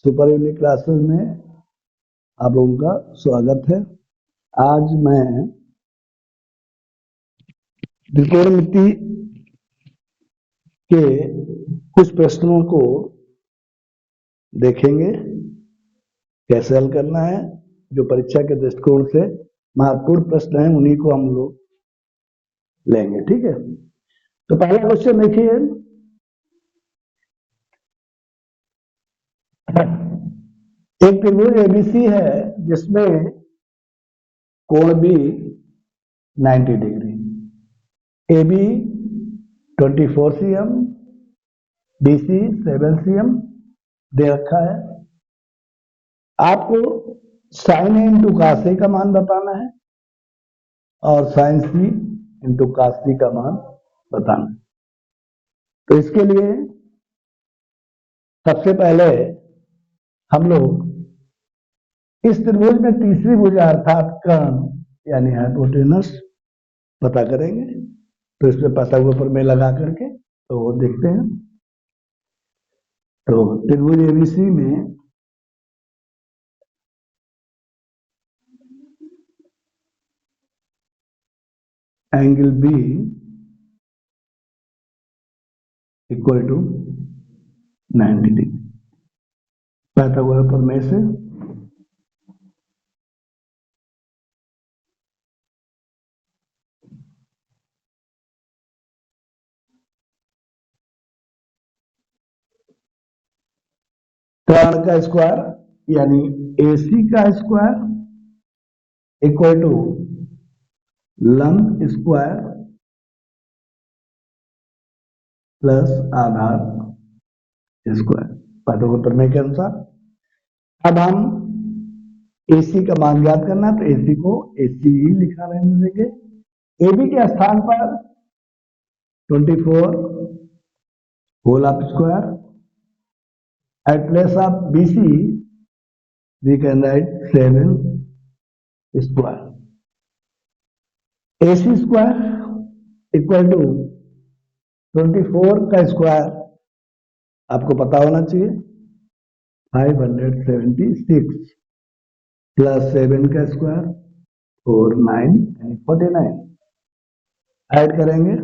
Super unique classes में आप लोगों का स्वागत है। आज मैं त्रिकोणमिति के कुछ प्रश्नों को देखेंगे, कैसे हल करना है। जो परीक्षा के दृष्टिकोण से महत्वपूर्ण प्रश्न हैं उन्हीं को हम लोग लेंगे, ठीक है। तो पहला क्वेश्चन देखिए, एक त्रिभुज एबीसी है जिसमें कोण B 90 degree, A B 24 cm, BC 7 cm दे रखा है। आपको साइन ए इंटू कास ए का मान बताना है और साइन सी इंटू कास सी का मान बताना है। तो इसके लिए सबसे पहले हम लोग इस त्रिभुज में तीसरी भुजा अर्थात कर्ण यानी हाइपोटेनस पता करेंगे। तो इसमें पता हुआ प्रमेय लगा करके तो देखते हैं। तो त्रिभुज एबीसी में angle B equal to 90 degree Pythagoras प्रमेय से कर्ण का स्क्वायर यानी AC का स्क्वायर इक्वल टू लंब स्क्वायर प्लस आधार स्क्वायर पाइथागोरस प्रमेय के अनुसार। अब हम AC का मान ज्ञात करना है तो AC को AC ही लिखा रहने देंगे। AB के स्थान पर 24 whole of square at place of BC we can write 7 square। AC square equal to 24 का स्क्वायर आपको पता होना चाहिए 576 प्लस 7 का स्क्वायर 49 यानी 49 ऐड करेंगे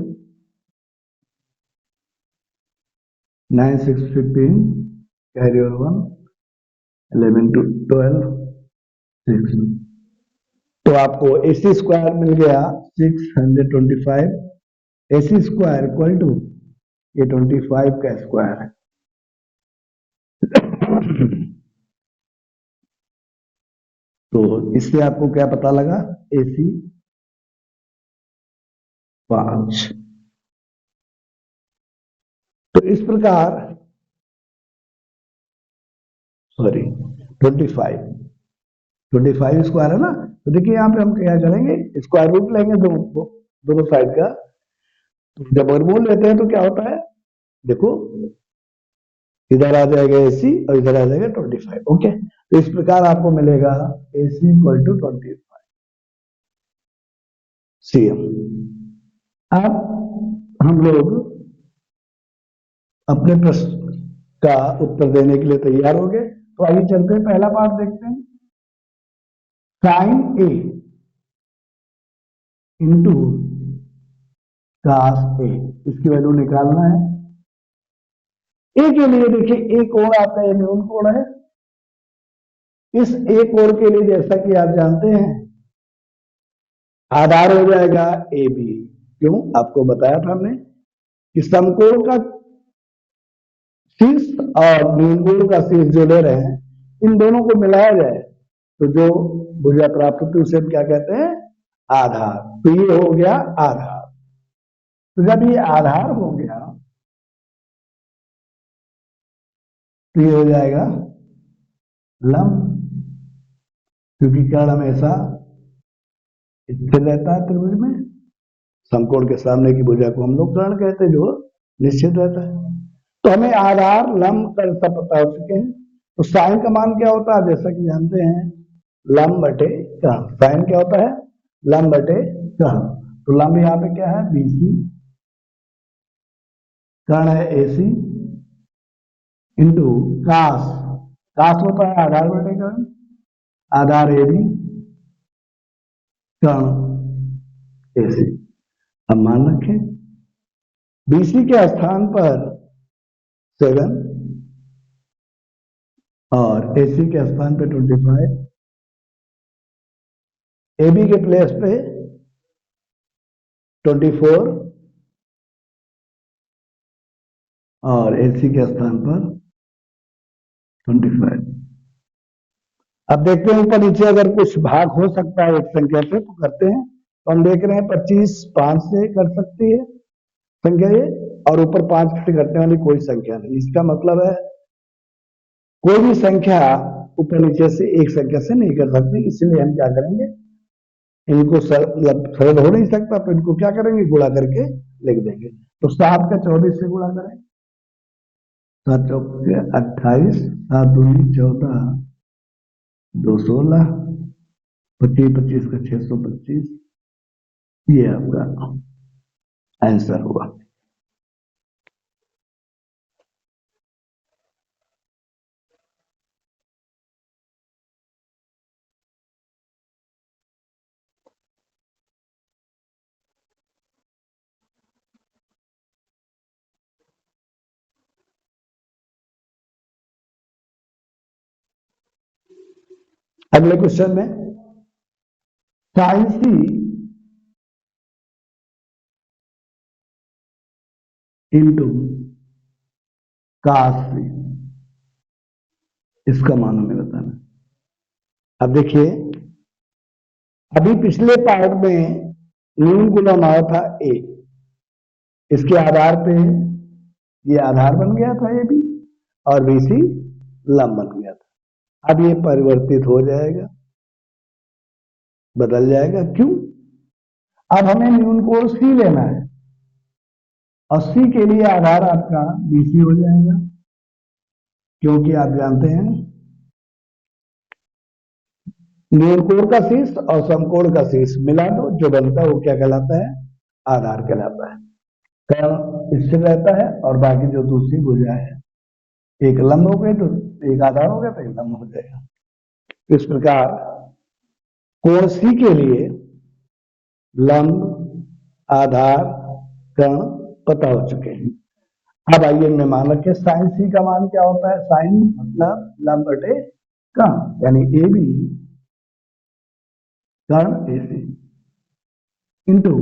9 6 15 कैरी ओवर 1 11 to 12 6 तो आपको AC स्क्वायर मिल गया 625। AC स्क्वायर इक्वल टू ये 25 का स्क्वायर है। तो इससे आपको क्या पता लगा, AC 5। तो इस प्रकार 25 स्क्वायर है ना। तो देखिए यहाँ पे हम क्या करेंगे, स्क्वायर रूट लेंगे दोनों साइड का। तो जब वर्गमूल लेते हैं तो क्या होता है, देखो इधर आ जाएगा AC और इधर आ जाएगा 25। ओके, तो इस प्रकार आपको मिलेगा AC इक्वल टू 25 cm। अब हम लोग अपने प्रश्न का उत्तर देने के लिए तैयार हो गए। तो आइए चलते हैं, पहला पार्ट देखते हैं। Sine A into cos A, इसकी वैल्यू निकालना है। A के लिए देखिए A कोण आता है, न्यून कोण है। इस A कोण के लिए जैसा कि आप जानते हैं आधार हो जाएगा AB। क्यों, आपको बताया था हमने कि समकोण का शीर्ष और न्यून का शीर्ष जो ले रहे हैं इन दोनों को मिलाया जाए तो जो भुजा प्राप्त होती है उसे हम क्या कहते हैं, आधार। तो ये हो गया आधार। तो जब ये आधार हो गया तो ये हो जाएगा लंब, क्योंकि कर्ण हमेशा स्थिर रहता है त्रिभुज में। समकोण के सामने की भुजा को हम लोग कर्ण कहते हैं जो निश्चित रहता है। तो हमें आधार लंब कर्ण सब पता हो चुके हैं। तो साइन का मान क्या होता है, जैसा कि जानते हैं लंब बटे कर्ण। साइन क्या होता है, लंब बटे कर्ण। तो लंब यहाँ पे क्या है BC, कर्ण है AC इंटू कास काश होता है आधार बटे कर्ण, आधार ए बी, कर्ण ए सी। अब मान रखें बीसी के स्थान पर 7 और एसी के स्थान पे 25, एबी के प्लेस पे 24 और एसी के स्थान पर 25। अब देखते हैं ऊपर नीचे अगर कुछ भाग हो सकता है एक संख्या से तो करते हैं। तो हम देख रहे हैं 25 5 से कर सकती है संख्या ये, और ऊपर 5 से घटने वाली कोई संख्या नहीं। इसका मतलब है कोई भी संख्या ऊपर नीचे से एक संख्या से नहीं कर सकती। इसलिए हम क्या करेंगे, इनको सरल हो नहीं सकता तो इनको क्या करेंगे, गुणा करके लिख देंगे। तो 7 का 24 से गुणा करें, 7 चौके 28, 7 दूनी 14, 2 16, 25 25 का 625, ये आपका आंसर हुआ। अगले क्वेश्चन में साइन सी इंटू कास सी, इसका मान हमें बताना। अब देखिए अभी पिछले पार्ट में न्यून गुणन आया था ए, इसके आधार पे ये आधार बन गया था ए बी और बी सी लंब बन गया था। अब ये परिवर्तित हो जाएगा, बदल जाएगा। क्यों? अब हमें न्यून कोण सी लेना है और सी के लिए आधार आपका बी सी हो जाएगा, क्योंकि आप जानते हैं न्यून कोण का शीर्ष और समकोण का शीर्ष मिला दो, जो बनता है वो क्या कहलाता है, आधार कहलाता है। कर्ण स्थिर रहता है और बाकी जो दूसरी भुजा है, एक लंब हो गई तो एक आधार हो गया तो एक लंब हो जाएगा। इस प्रकार कोण सी के लिए लंब, आधार, कर्ण पता हो चुके हैं। अब आइए मैं मान रखे साइन सी का मान क्या होता है, साइन मतलब लंब बटे कर्ण, यानी ए बी कर्ण A C into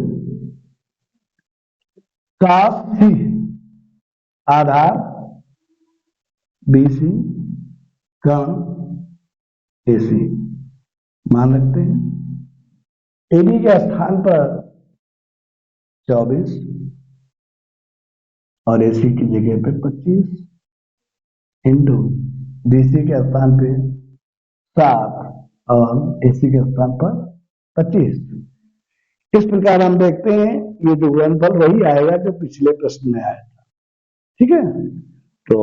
cos C आधार बी सी कर्ण ए सी मान रखते हैं। ए बी के स्थान पर 24 और एसी की जगह पे 25 इंटू बीसी के स्थान पे 7 और एसी के स्थान पर 25। इस प्रकार हम देखते हैं ये जो गुणनफल वही आएगा जो पिछले प्रश्न में आया था। ठीक है, तो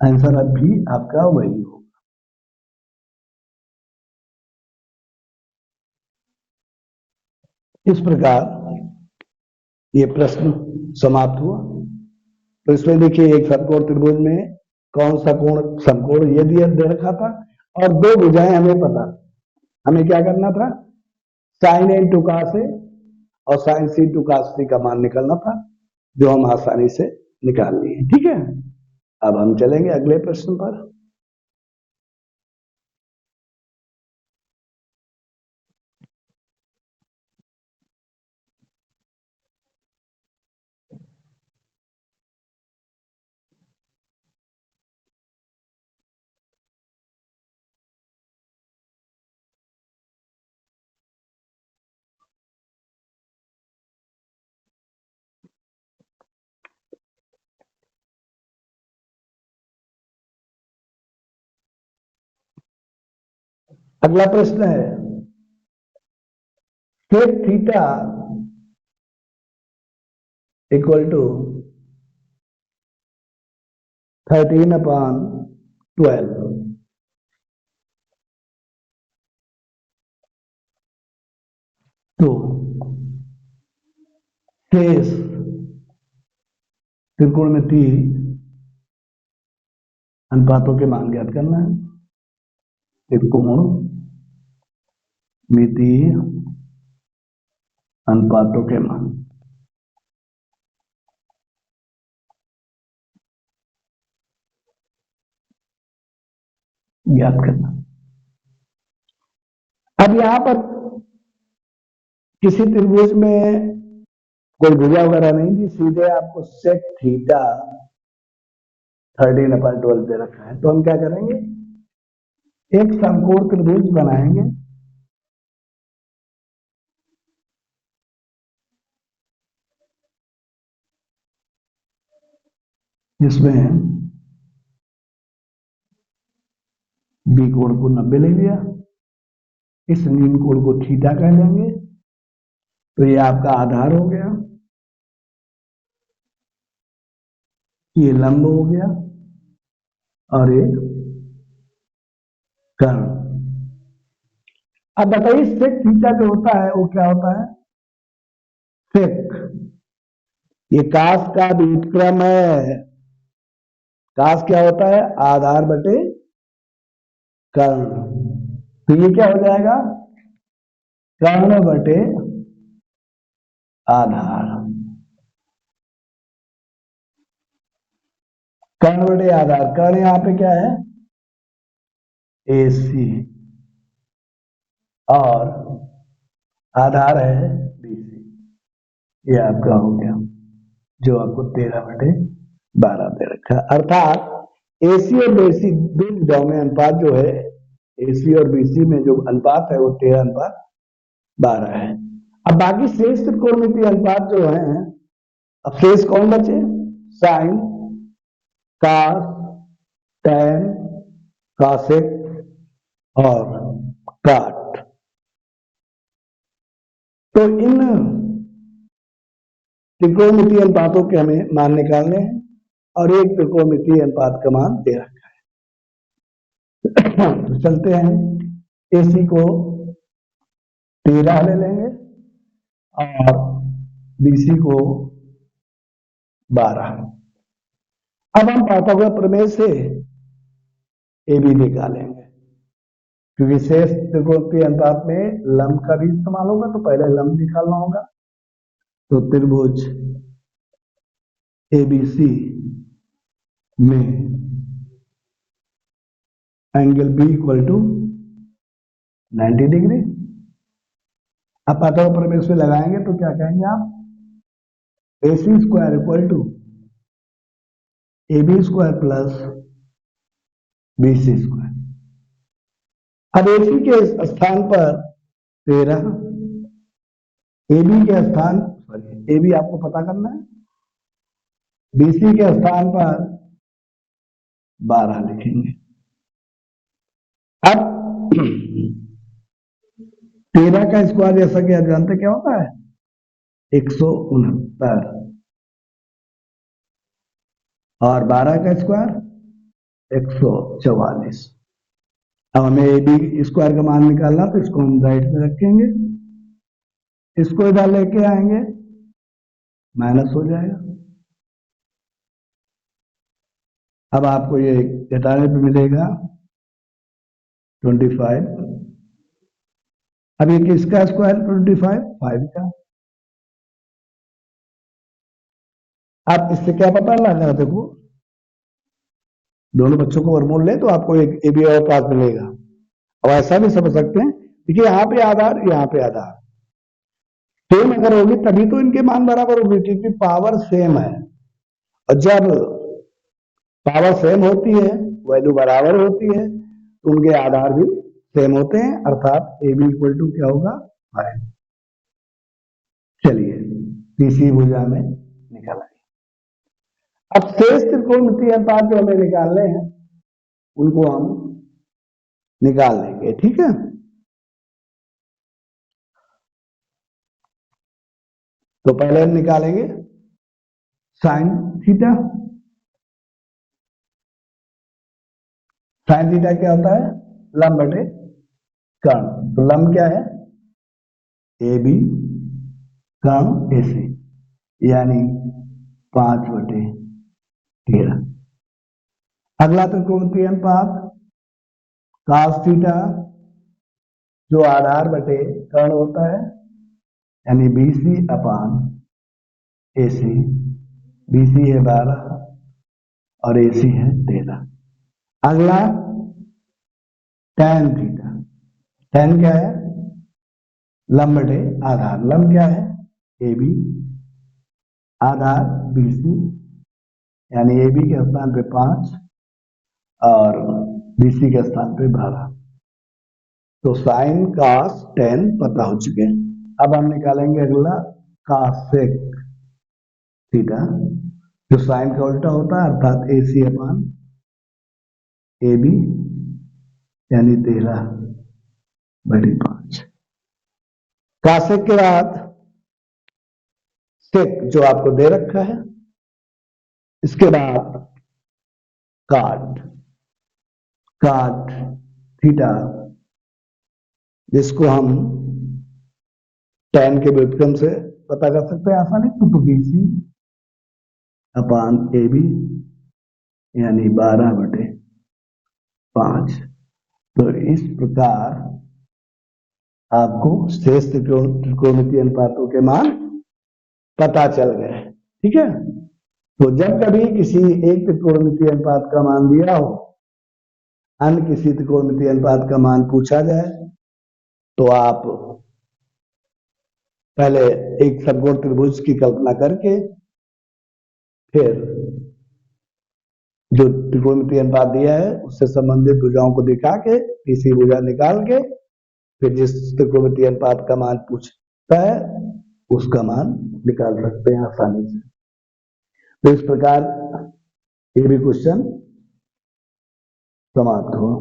आंसर अब भी आपका वही होगा। इस प्रकार ये प्रश्न समाप्त हुआ। तो इसमें देखिए एक समकोण त्रिभुज में कौन सा कोण समकोण ये दिया दे रखा था और दो भुजाएं हमें पता, हमें क्या करना था, साइन ए इंटू कास ए और साइन सी इंटू कास सी का मान निकालना था, जो हम आसानी से निकाल लिए। ठीक है, अब हम चलेंगे अगले प्रश्न पर। अगला प्रश्न है सेक थीटा इक्वल टू 13/12 तो शेष त्रिकोणमिति अनुपातों के मान ज्ञात करना है। त्रिकोण मितीय अनुपातों के मान ज्ञात करना। अब यहां पर किसी त्रिभुज में कोई भुजा वगैरह नहीं दी, सीधे आपको सेक थीटा 13/12 दे रखा है। तो हम क्या करेंगे, एक समकोण त्रिभुज बनाएंगे। जिसमें बी कोण को 90 ले लिया, इस नील कोण को थीटा कह लेंगे। तो ये आपका आधार हो गया, ये लंब हो गया और ये कर्ण। अब बताइए सेक थीटा जो होता है वो क्या होता है, सेक ये कास का व्युत्क्रम है। कास क्या होता है, आधार बटे कर्ण। तो ये क्या हो जाएगा, कर्ण बटे आधार। कर्ण बटे आधार, कर्ण यहां पे क्या है, AC और आधार है BC। ये आपका हो गया, जो आपको 13/12 दे रखा है। अर्थात AC और BC दो भुजाओं में अनुपात जो है, AC और BC में जो अनुपात है वो 13/12 है। अब बाकी शेष त्रिकोणमितीय अनुपात जो है, अब शेष कौन बचे, साइन, कास, टैन, कासेक और काट। तो इन त्रिकोणमितीय अनुपातों के हमें मान निकालने हैं और एक त्रिकोणमितीय अनुपात का मान दे रखा है। तो चलते हैं, AC को 13 ले लेंगे और BC को 12। अब हम पार्थागोरस प्रमेय से AB निकालेंगे, क्योंकि शेष त्रिकोणमितीय अनुपात में लंब का भी इस्तेमाल होगा, तो पहले लंब निकालना होगा। तो त्रिभुज ABC में angle B equal to 90 degree. अब पार्थागोरस प्रमेय से लगाएंगे तो क्या कहेंगे आप, AC square equal to AB square plus BC square. अब AC के स्थान पर 13, AB के स्थान, सॉरी AB आपको पता करना है, BC के स्थान पर 12 लिखेंगे। अब 13 का स्क्वायर जैसा कि आप जानते क्या होता है, 169 और 12 का स्क्वायर 144। अब हमें AB स्क्वायर का मान निकालना, तो इसको हम राइट में रखेंगे, इसको इधर लेके आएंगे, माइनस हो जाएगा। अब आपको ये घटाने पे मिलेगा 25। अब ये किसका स्क्वायर 25, 5 का। आप इससे क्या पता लगा, देखो दोनों बच्चों को वर्गमूल ले तो आपको एक AB और पास मिलेगा। अब ऐसा भी समझ सकते हैं, देखिए यहाँ पे आधार, यहाँ पे आधार सेम अगर होगी तभी तो इनके मान बराबर होगी, क्योंकि पावर सेम है। और जब पावर सेम होती है, वैल्यू बराबर होती है, तो उनके आधार भी सेम होते हैं, अर्थात AB इक्वल टू क्या होगा, 5। चलिए तीसरी भुजा में निकाला। अब शेष त्रिकोणमितीय अनुपात जो हमें निकालने हैं उनको हम निकाल लेंगे, ठीक है। तो पहले हम निकालेंगे साइन थीटा। साइन थीटा क्या होता है, लंब बटे कर्ण। तो लंब क्या है, AB, कर्ण AC, यानी 5/13। अगला त्रिकोणमितीय अनुपात cos थीटा जो आधार बटे कर्ण होता है, यानी BC अपान AC। BC है 12 और AC है 13। अगला tan थीटा। tan क्या है? लंब बटे आधार। लंब क्या है? AB। आधार BC, यानी AB के स्थान पे 5 और BC के स्थान पे 12। तो साइन cos tan पता हो चुके हैं। अब हम निकालेंगे अगला cosec थीटा, जो साइन का उल्टा होता है, अर्थात AC अपान AB, यानी 13 बटे 5। cosec के बाद sec जो आपको दे रखा है, इसके बाद cot थीटा, जिसको हम tan के व्युत्क्रम से पता कर सकते हैं आसानी। तो BC अपान AB, यानी 12 बटे 5। तो इस प्रकार आपको शेष त्रिकोणमितीय अनुपातों के मान पता चल गए। ठीक है। तो जब कभी किसी एक त्रिकोणमितीय अनुपात का मान दिया हो, अन्य किसी त्रिकोणमितीय अनुपात का मान पूछा जाए, तो आप पहले एक समकोण त्रिभुज की कल्पना करके फिर जो त्रिकोणमितीय अनुपात दिया है उससे संबंधित भुजाओं को दिखा के तीसरी भुजा निकाल के फिर जिस त्रिकोणमितीय अनुपात का मान पूछता है उसका मान निकाल सकते हैं आसानी से। तो इस प्रकार ये भी क्वेश्चन समाप्त हुआ।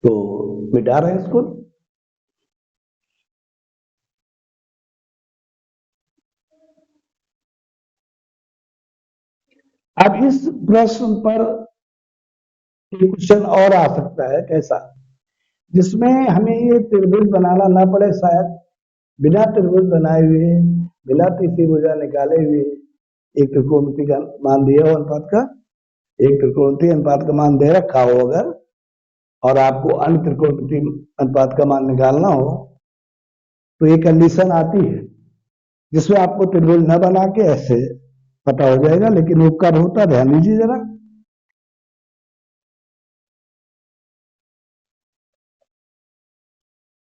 तो मिटा रहे हैं इसको। अब इस प्रश्न पर एक क्वेश्चन और आ सकता है, कैसा, जिसमें हमें ये त्रिभुज बनाना ना पड़े, शायद बिना त्रिभुज बनाए हुए, बिना तीसरी भुजा निकाले हुए एक त्रिकोणमिति का मान दिया हो अनुपात का, एक त्रिकोणमितीय अनुपात का मान दे रखा हो अगर, और आपको अन्य त्रिकोणमितीय अनुपात का मान निकालना हो, तो ये कंडीशन आती है जिसमें आपको त्रिभुज न बना के ऐसे पता हो जाएगा। लेकिन वो कब होता, ध्यान दीजिए जरा।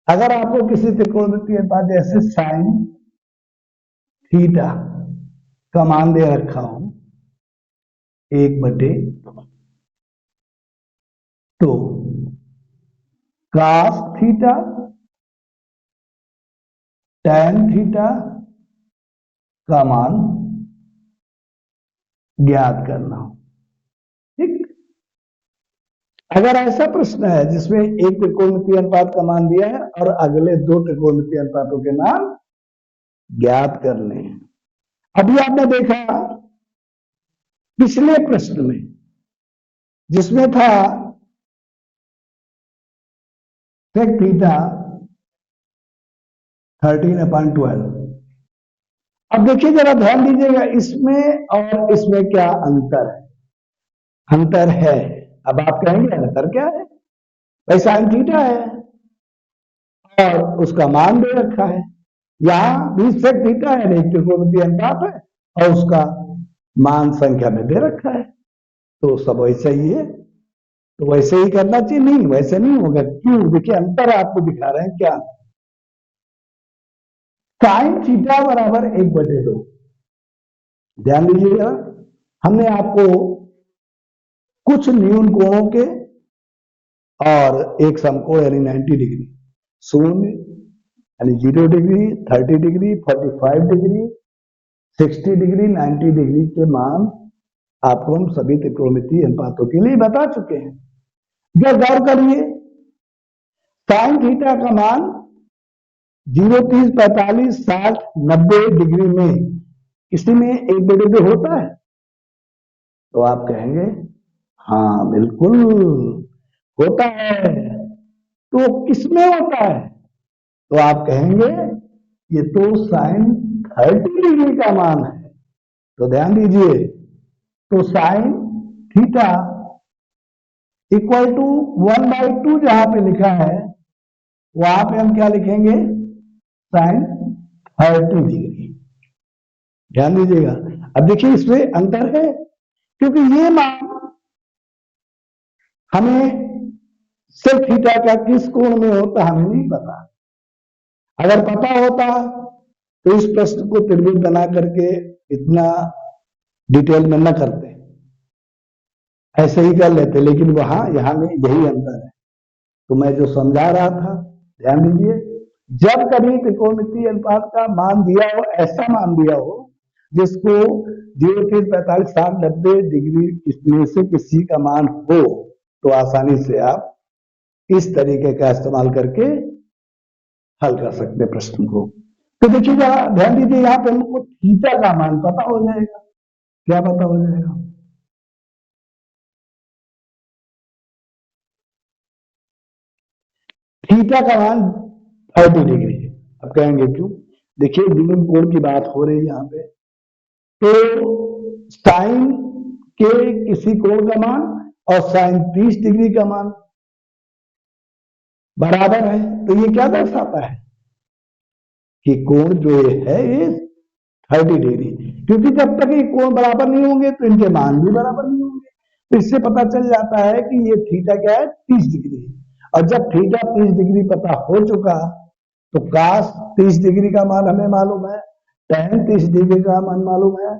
अगर आपको किसी त्रिकोणमितीय अनुपात जैसे साइन थीटा का मान दे रखा हो 1/, तो cos थीटा tan थीटा का मान ज्ञात करना हो। ठीक। अगर ऐसा प्रश्न है जिसमें एक त्रिकोणमितीय अनुपात का मान दिया है और अगले दो त्रिकोणमितीय अनुपातों के मान ज्ञात करने हैं। अभी आपने देखा पिछले प्रश्न में जिसमें था sec थीटा 13/12। अब देखिए जरा ध्यान दीजिएगा, इसमें और इसमें क्या अंतर है। अंतर है, अब आप कहेंगे अंतर क्या है, भाई साइन थीटा है और उसका मान दे रखा है, यहां भी sec थीटा है, एक त्रिकोणमितीय अनुपात है और उसका मान संख्या में दे रखा है, तो सब वैसे ही है, तो वैसे ही करना चाहिए। नहीं, वैसे नहीं होगा। क्यों? देखिए अंतर आपको दिखा रहे हैं क्या। साइन थीटा बराबर 1/2। ध्यान दीजिएगा, हमने आपको कुछ न्यून कोणों के और एक समकोण यानी 90 डिग्री, 0 यानी 0 degree, 30 degree, 45 degree, 60 degree, 90 degree के मान आपको हम सभी त्रिकोणमितीय अनुपातों के लिए बता चुके हैं। जब गौर करिए, साइन थीटा का मान 0, 30, 45, 60, 90 डिग्री में किसी में 1/2 होता है, तो आप कहेंगे हाँ बिल्कुल होता है। तो किसमें होता है, तो आप कहेंगे ये तो साइन 30 डिग्री का मान है, तो ध्यान दीजिए, तो साइन थीटा इक्वल टू 1/2 जहां पे लिखा है वहां पे हम क्या लिखेंगे, साइन 30 डिग्री। ध्यान दीजिएगा। अब देखिए इसमें अंतर है, क्योंकि ये मान हमें सिर्फ थीटा का किस कोण में होता हमें नहीं पता। अगर पता होता तो इस प्रश्न को त्रिभुज बना करके इतना डिटेल में न करते, ऐसे ही कर लेते, लेकिन वहां यहां में यही अंतर है। तो मैं जो समझा रहा था, ध्यान दीजिए, जब कभी त्रिकोणमितीय अनुपात का मान दिया हो, ऐसा मान दिया हो जिसको 0, 30, 45, 60, 90 डिग्री इसमें से किसी का मान हो, तो आसानी से आप इस तरीके का इस्तेमाल करके हल कर सकते हैं प्रश्न को। तो देखिएगा, ध्यान दीजिए, यहां पे हमको थीटा का मान पता हो जाएगा। क्या पता हो जाएगा, थीटा का मान 30 डिग्री है। अब कहेंगे क्यों, देखिए विलंब कोण की बात हो रही है यहाँ पे, तो साइन के किसी कोण का मान और साइन 30 डिग्री का मान बराबर है, तो ये क्या दर्शाता है कि कोण जो ये है ये 30 डिग्री, क्योंकि जब तक ये कोण बराबर नहीं होंगे तो इनके मान भी बराबर नहीं होंगे। तो इससे पता चल जाता है कि ये थीटा क्या है, 30 डिग्री। और जब थीटा 30 डिग्री पता हो चुका तो काश 30 डिग्री का मान हमें मालूम है, tan 30 डिग्री का मान मालूम है,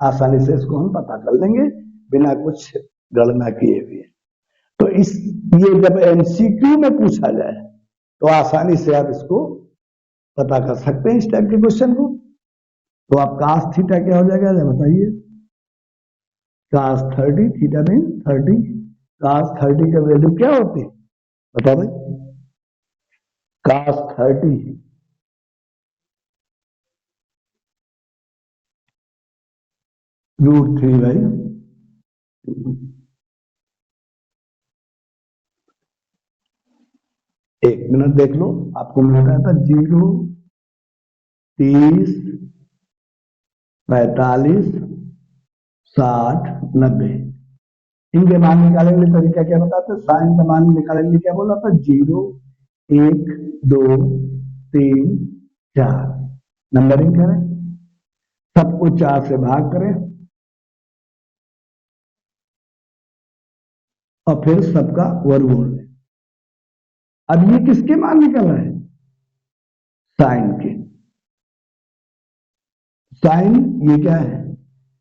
आसानी से इसको हम पता कर लेंगे बिना कुछ गणना किए हुए। तो इस ये जब एमसीक्यू में पूछा जाए तो आसानी से आप इसको पता कर सकते हैं इस टाइप के क्वेश्चन को। तो आप कास थीटा क्या हो जाएगा बताइए, कास 30, थीटा मीन 30, कास 30 का वैल्यू क्या होती है बता भाई, कास 30 √3 भाई, एक मिनट देख लो, आपको मिल रहा था 0, 30, 45, 60, 90। इनके मान निकालने के लिए तरीका क्या बताते, साइन का मान निकालने के लिए क्या बोला था, 0, 1, 2, 3, 4 नंबरिंग करें, सबको 4 से भाग करें और फिर सबका वर्गमूल लें। अब ये किसके मान निकल रहे हैं, साइन के। साइन ये क्या है,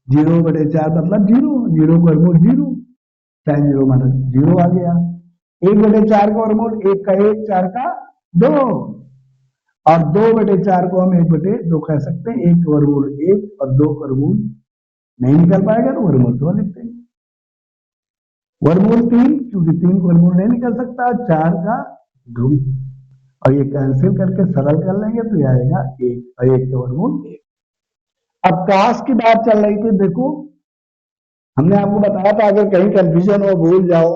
0/4 मतलब 0, 0 का वर्गमूल 0, साइन 0 मतलब 0 आ गया। 1/4 का वर्गमूल 1 का 1, 4 का 2, और 2/4 को हम 1/2 कह सकते हैं। 1 का वर्गमूल 1 और 2 का वर्गमूल नहीं निकल पाएगा तो वर्गमूल 2 लिखते हैं। वर्गमूल 3, क्योंकि 3 का वर्गमूल नहीं निकल सकता, 4 का 2, और ये कैंसिल करके सरल कर लेंगे तो ये आएगा 1, और 1 का वर्गमूल 1। अब कास की बात चल रही थी, देखो हमने आपको बताया था अगर कहीं कंफ्यूजन हो, भूल जाओ,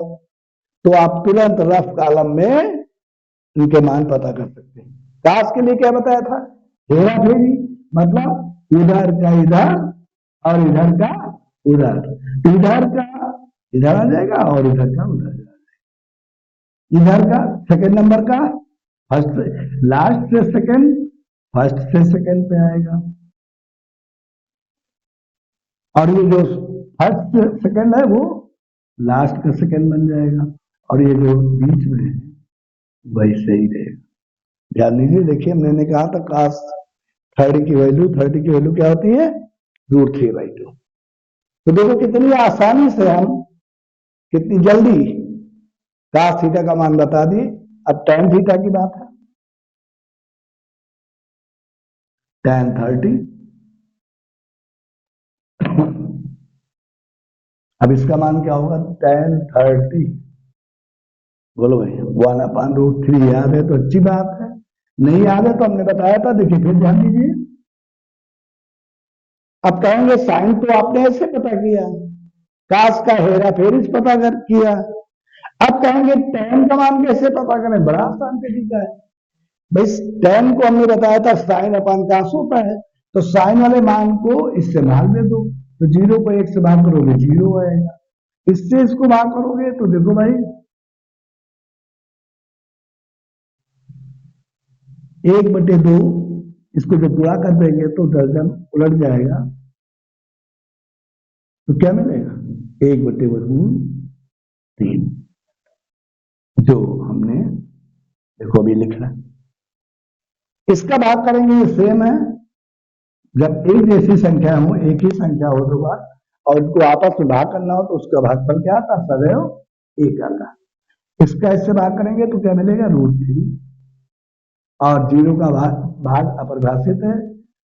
तो आप तुरंत रफ कॉलम में इनके मान पता कर सकते हैं। कास के लिए क्या बताया था, हेरा फेरी, मतलब उधर का इधर और इधर का उधर, इधर का इधर आ जाएगा और इधर का उधर आ जाएगा। इधर का सेकंड नंबर का फर्स्ट, लास्ट से सेकंड, फर्स्ट से सेकंड पे आएगा, और ये जो फर्स्ट सेकंड है वो लास्ट का सेकंड बन जाएगा, और ये जो बीच में है वैसे ही रहेगा। ध्यान दीजिए, देखिए मैंने कहा था कास 30 की वैल्यू क्या होती है, √3/2। तो देखो कितनी आसानी से हम कितनी जल्दी कास थीटा का मान बता दिए। अब tan थीटा की बात है, tan 30, अब इसका मान क्या होगा, tan 30, बोलो भाई 1/√3 याद है तो अच्छी बात है, नहीं याद है तो हमने बताया था, देखिए फिर ध्यान दीजिए। अब कहेंगे साइन तो आपने ऐसे पता किया, कास का हेरा फेरी पता कर किया, अब कहेंगे tan का मान कैसे पता करें, बड़ा आसान तरीका है। भाई tan को हमने बताया था साइन अपान कास होता है, तो साइन वाले मान को इससे भाग दे दो, तो 0 को 1 से भाग करोगे 0 आएगा, इससे इसको भाग करोगे तो देखो भाई 1/2, इसको जब गुणा कर देंगे तो दर्जन उलट जाएगा, तो क्या मिलेगा 1/√3, जो हमने देखो अभी लिख रहा है। इसका भाग करेंगे ये सेम है, जब एक जैसी संख्या हो, एक ही संख्या हो दो बार और इनको आपस में भाग करना हो तो उसका भागफल क्या आता है, सदैव एक आता। इसका इससे भाग करेंगे तो क्या मिलेगा √3, और 0 का भाग अपरिभाषित है,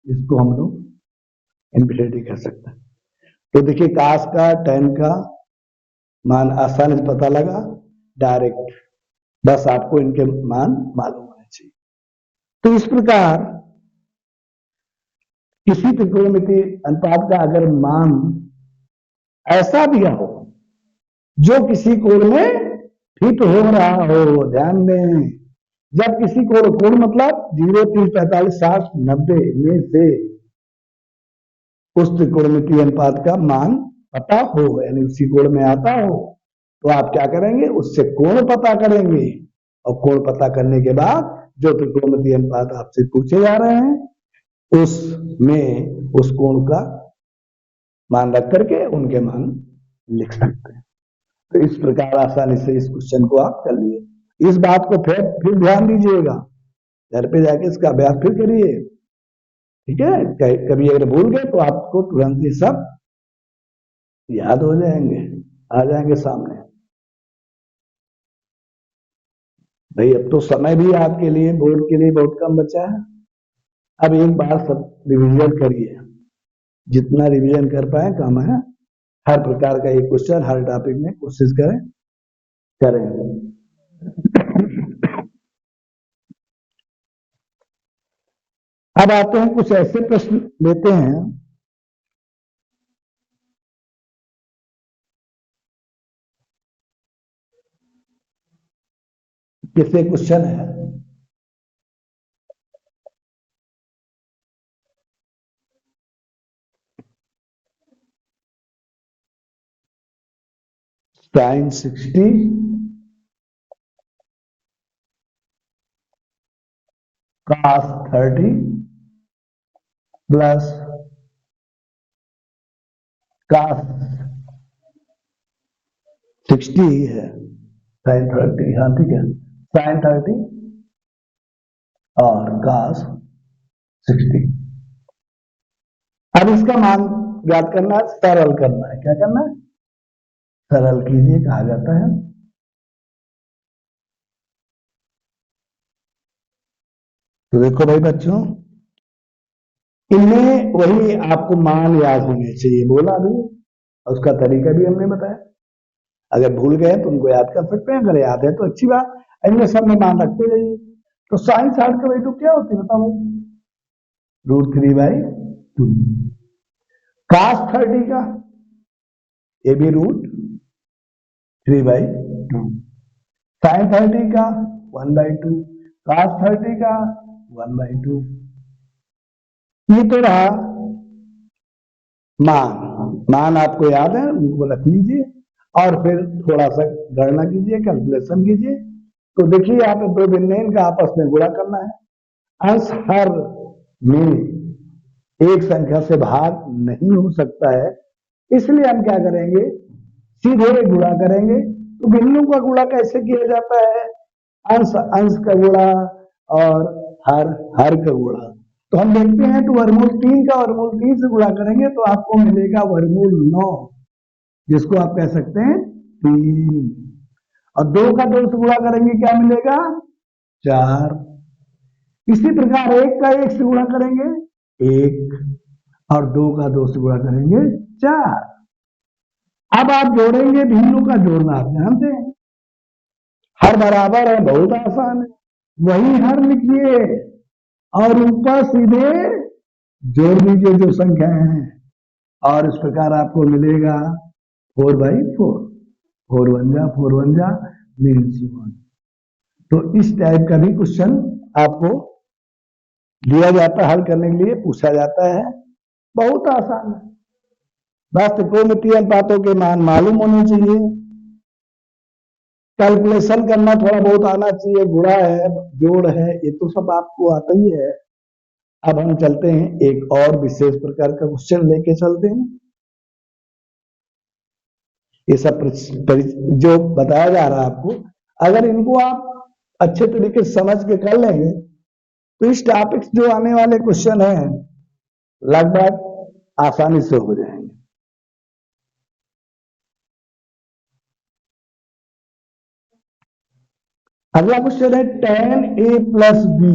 इसको हम लोग इनफिनिटी कह सकते हैं। तो देखिए कास का tan का मान आसानी से पता लगा डायरेक्ट, बस आपको इनके मान मालूम होने चाहिए। तो इस प्रकार किसी त्रिकोणमितीय अनुपात का अगर मान ऐसा दिया हो जो किसी कोण में फिट हो रहा हो, ध्यान दें, जब किसी कोण मतलब 0, 30, 45, 60, 90 में से उस त्रिकोणमितीय अनुपात का मान पता हो, यानी उसी कोण में आता हो, तो आप क्या करेंगे, उससे कोण पता करेंगे, और कोण पता करने के बाद जो त्रिकोणमितीय अनुपात आपसे पूछे जा रहे हैं उसमें उस कोण का मान रख करके उनके मान लिख सकते हैं। तो इस प्रकार आसानी से इस क्वेश्चन को आप कर लिए। इस बात को फिर ध्यान दीजिएगा, घर पे जाके इसका अभ्यास फिर करिए, ठीक है। कभी अगर भूल गए तो आपको तुरंत ये सब याद हो जाएंगे, आ जाएंगे सामने। भाई अब तो समय भी आपके लिए बोर्ड के लिए बहुत कम बचा है, अब एक बार सब रिवीजन करिए, जितना रिवीजन कर पाए कम है। हर प्रकार का एक क्वेश्चन हर टॉपिक में कोशिश करें। अब आते हैं कुछ ऐसे प्रश्न लेते हैं किसे क्वेश्चन है sin 60 cos 30 प्लस cos 60 है, sin 30, हाँ ठीक है, sin 30 और cos 60। अब इसका मान ज्ञात करना है, सरल करना है। क्या करना है, सरल कीजिए कहा जाता है। तो देखो भाई बच्चों, इनमें वही आपको मान याद होने चाहिए, बोला भी, उसका तरीका भी हमने बताया। अगर भूल गए तो उनको याद कर सकते हैं, अगर याद है तो अच्छी बात, इनमें सब में मान रखते रहिए। तो साइन 60 का वैल्यू क्या होती है बताओ, √3/2। cos 30 का ये भी √3/2, sin 30 का 1/2, cos 30 का 1/2। ये तो रहा मान आपको याद है, उनको रख लीजिए और फिर थोड़ा सा गणना कीजिए, कैलकुलेशन कीजिए। तो देखिए यहाँ पे दो भिन्न इनका आपस में गुणा करना है। अंश हर में एक संख्या से भाग नहीं हो सकता है, इसलिए हम क्या करेंगे, सीधे गुणा करेंगे। तो भिन्नों का गुणा कैसे किया जाता है, अंश अंश का गुणा और हर का गुणा। तो हम देखते हैं, तो वर्गमूल 3 का वर्गमूल 3 से गुणा करेंगे तो आपको मिलेगा वर्गमूल 9, जिसको आप कह सकते हैं 3, और 2 का 2 से गुणा करेंगे क्या मिलेगा 4। इसी प्रकार 1 का 1 से गुणा करेंगे 1, और 2 का 2 से गुणा करेंगे 4। अब आप जोड़ेंगे, भिन्नों का जोड़ना आप जानते हैं, हर बराबर है, बहुत आसान है, वही हर लिखिए और ऊपर सीधे जोड़ दीजिए जो संख्या है, और इस प्रकार आपको मिलेगा 4/4, 4 1 जा मीन्स 1। तो इस टाइप का भी क्वेश्चन आपको दिया जाता है, हल करने के लिए पूछा जाता है। बहुत आसान है, बस त्रिकोणमितीय अनुपातों के मान मालूम होने चाहिए, कैलकुलेशन करना थोड़ा बहुत आना चाहिए, गुणा है, जोड़ है, ये तो सब आपको आता ही है। अब हम चलते हैं एक और विशेष प्रकार का क्वेश्चन लेके चलते हैं। ये सब जो बताया जा रहा है आपको, अगर इनको आप अच्छे तरीके से समझ के कर लेंगे तो इस टॉपिक्स जो आने वाले क्वेश्चन हैं लगभग आसानी से हो जाएंगे। अगला क्वेश्चन है tan a plus B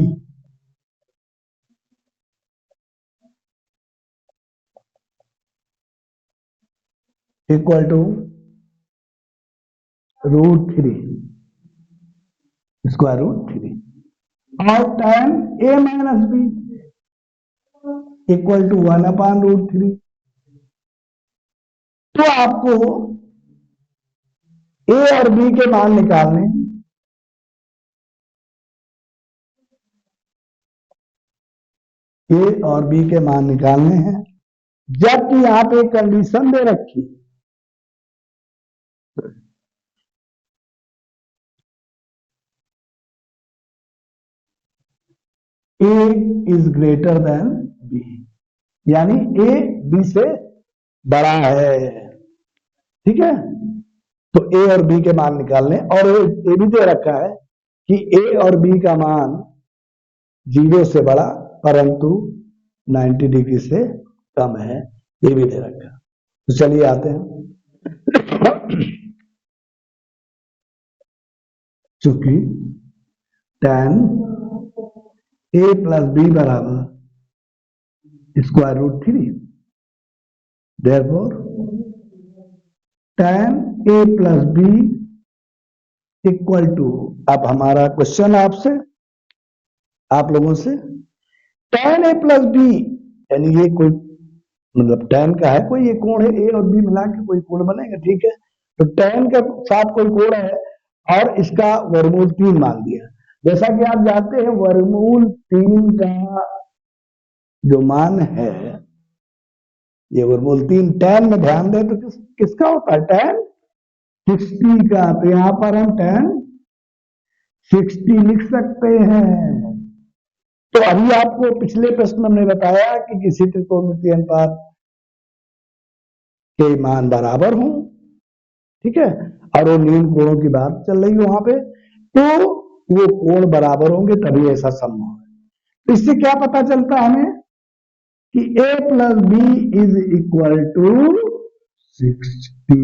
equal to √3 square root 3 और tan a minus B equal to 1/√3। तो आपको a और b के मान निकालने, a और b के मान निकालने हैं, जबकि यहां पे कंडीशन दे रखी a is greater than b, यानी a b से बड़ा है। ठीक है, तो a और b के मान निकालने, और ये भी दे रखा है कि a और b का मान 0 से बड़ा परंतु 90 डिग्री से कम है, ये भी दे रखा है। तो चलिए आते हैं। चूंकि tan a प्लस बी बराबर square root 3, therefore tan a plus B equal to, अब हमारा क्वेश्चन आपसे, आप लोगों से, tan a प्लस बी यानी ये कोई मतलब tan का है कोई, ये कोण है, a और b मिला के कोई कोण बनेगा। ठीक है, तो tan के साथ कोई कोण है और इसका वर्गमूल 3 मान दिया। जैसा कि आप जानते हैं वर्गमूल 3 का जो मान है, ये वर्गमूल 3 tan में ध्यान दें तो किसका होता है, tan 60 का। तो यहां पर हम tan 60 लिख सकते हैं। तो अभी आपको पिछले प्रश्न में हमने बताया कि किसी त्रिकोणमितीय अनुपात के मान बराबर हों, ठीक है, और वो नील कोणों की बात चल रही है वहां पे, तो वो कोण बराबर होंगे तभी ऐसा संभव है। तो इससे क्या पता चलता है हमें कि a plus B is equal to 60।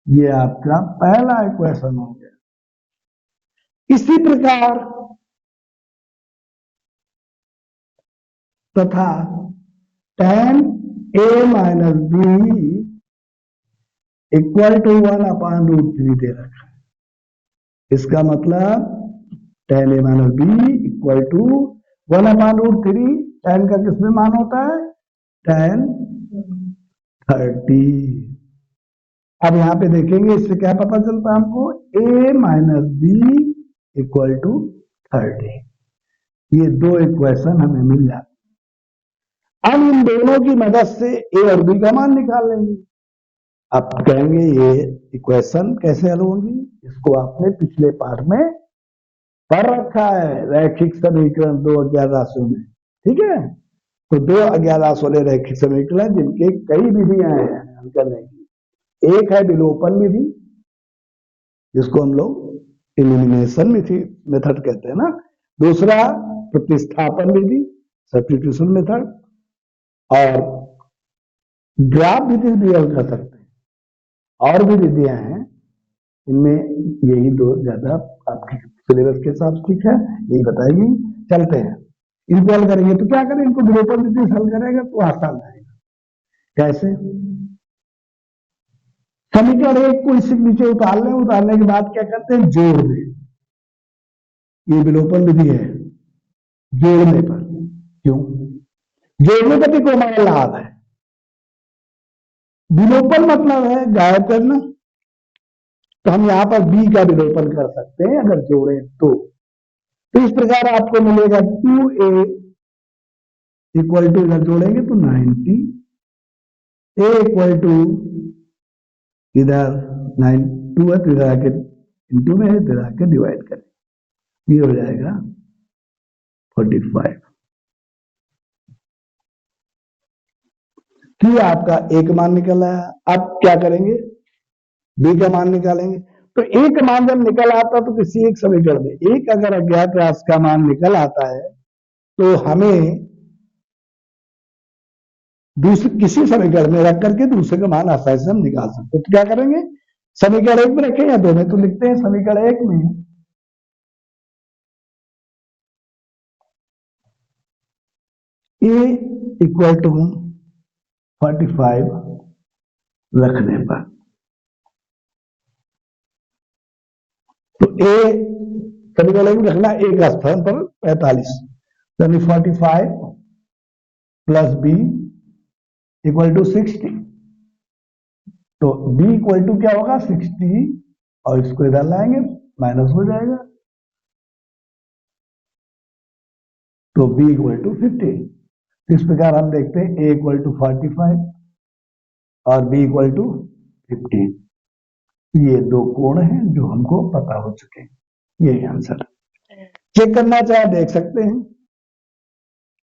ये आपका पहला इक्वेशन हो गया। इसी प्रकार तथा tan a minus B equal to 1/√3 दे रखा है। इसका मतलब tan a minus B equal to 1/√3, tan का किसमें मान होता है, tan 30। अब यहां पे देखेंगे इससे क्या पता चलता है हमको, a minus B equal to 30। ये दो इक्वेशन हमें मिल जाती। अब इन दोनों की मदद से a और b का मान निकाल लेंगे। आप कहेंगे ये इक्वेशन कैसे हल होंगी, इसको आपने पिछले पाठ में कर रखा है, रैखिक समीकरण दो अज्ञात राशियों में। ठीक है, तो दो अज्ञात राशि वाले रैखिक समीकरण जिनके कई विधियां हैं हल करने की। एक है विलोपन विधि, जिसको हम लोग इलिमिनेशन मेथड कहते हैं ना। दूसरा प्रतिस्थापन विधि, सब्स्टिट्यूशन मेथड, और ग्राफ विधि भी हल कर सकते हैं। और भी विधियां हैं, इनमें यही दो ज्यादा आपके सिलेबस के हिसाब से ठीक है, यही बताएगी। चलते हैं, इनको हल करेंगे तो क्या करें, इनको विलोपन विधि से हल करेगा तो आसान रहेगा। कैसे, समीकरण एक को इससे नीचे उतार लें, उतारने के बाद क्या करते हैं, जोड़ दें। ये विलोपन विधि है जोड़ने पर। क्यों, जोड़ने पर भी को हमारा लाभ है। विलोपन मतलब है गायब करना, तो हम यहां पर b का विलोपन कर सकते हैं अगर जोड़े तो इस प्रकार आपको मिलेगा 2a इक्वल टू, इधर जोड़ेंगे तो 90, a इक्वल टू इधर 2 है तो इधर आके इंटू में है, इधर आके डिवाइड करें, ये हो जाएगा 45। कि आपका ए का मान निकल आया। अब क्या करेंगे, बी का मान निकालेंगे। तो ए का मान जब निकल आता तो किसी एक समीकरण में, एक अगर अज्ञात राशि का मान निकल आता है तो हमें दूसरे किसी समीकरण में रख करके दूसरे का मान आसानी से हम निकाल सकते हैं। तो क्या करेंगे, समीकरण एक में रखें या दो में, तो लिखते हैं समीकरण एक में ए इक्वल टू 45 रखने पर, तो ए समीकरण में रखना ए का स्थान पर 45, यानी 45 प्लस बी इक्वल टू 60। तो b इक्वल टू क्या होगा 60, और इसको इधर लाएंगे माइनस हो जाएगा, तो b इक्वल टू 50। इस प्रकार हम देखते हैं a इक्वल टू 45 और b इक्वल टू 50। ये दो कोण हैं जो हमको पता हो चुके हैं, यही आंसर। चेक करना चाहे देख सकते हैं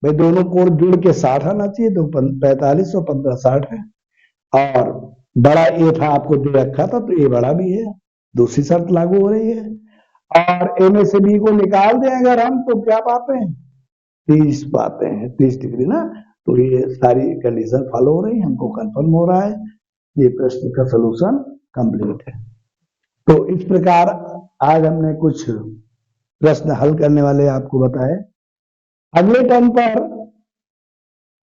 भाई, दोनों कोण जुड़ के 60 आना चाहिए, तो 45 और 15 60 है, और बड़ा ए था आपको दे रखा था तो ए बड़ा भी है, दूसरी शर्त लागू हो रही है। और ए में से बी को निकाल दें अगर हम, तो क्या पाते हैं 30 पाते हैं, 30 डिग्री ना। तो ये सारी कंडीशन फॉलो हो रही है, हमको कंफर्म हो रहा है, ये प्रश्न का सोल्यूशन कंप्लीट है। तो इस प्रकार आज हमने कुछ प्रश्न हल करने वाले आपको बताए। अगले टर्म पर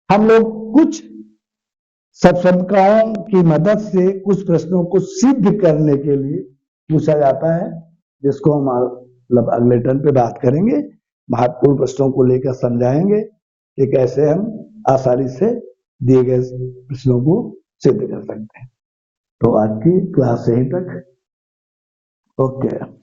हम लोग कुछ सत्संकाओं की मदद से कुछ प्रश्नों को सिद्ध करने के लिए पूछा जाता है, जिसको हम मतलब अगले टर्म पे बात करेंगे, महत्वपूर्ण प्रश्नों को लेकर समझाएंगे कि कैसे हम आसानी से दिए गए प्रश्नों को सिद्ध कर सकते हैं। तो आज की क्लास यहीं तक, ओके।